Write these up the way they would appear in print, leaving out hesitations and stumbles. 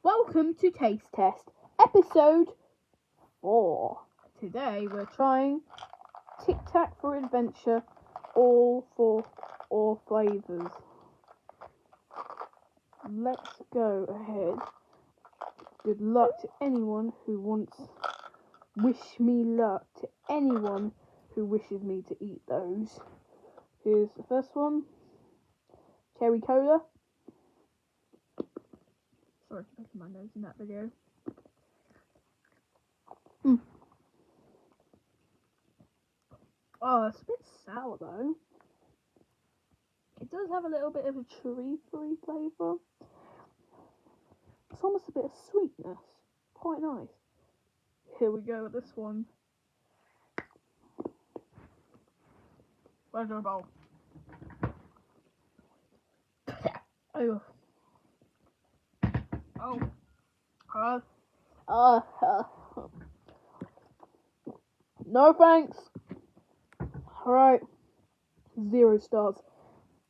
Welcome to Taste Test, episode 4. Today we're trying Tic Tac for Adventure, all flavours. Let's go ahead. Good luck to anyone who wants. Wish me luck to anyone who wishes me to eat those. Here's the first one. Cherry Cola. Sorry for making my nose in that video. Oh, it's a bit sour though. It does have a little bit of a cherry flavour. It's almost a bit of sweetness. Quite nice. Here we go with this one. Pleasure bowl. Oh. No thanks. Alright. 0 stars.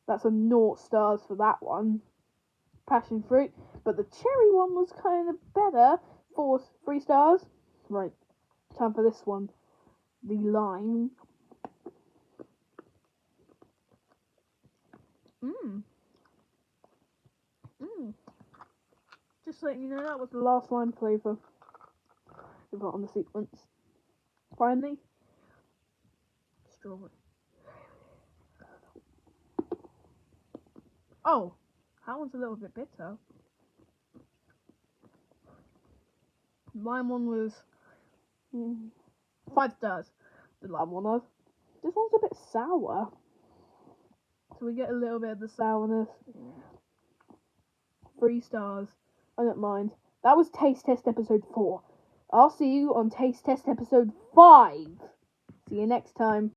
That's a 0 stars for that one. Passion fruit. But the cherry one was kind of better. 3 stars. Right. Time for this one. The lime. Just letting you know, that was the last lime flavour we've got on the sequence. Finally, strawberry. Oh, that one's a little bit bitter. Lime one was 5 stars. The lime one was. This one's a bit sour. So we get a little bit of the sourness. 3 stars. I don't mind. That was Taste Test episode 4. I'll see you on Taste Test episode 5. See you next time.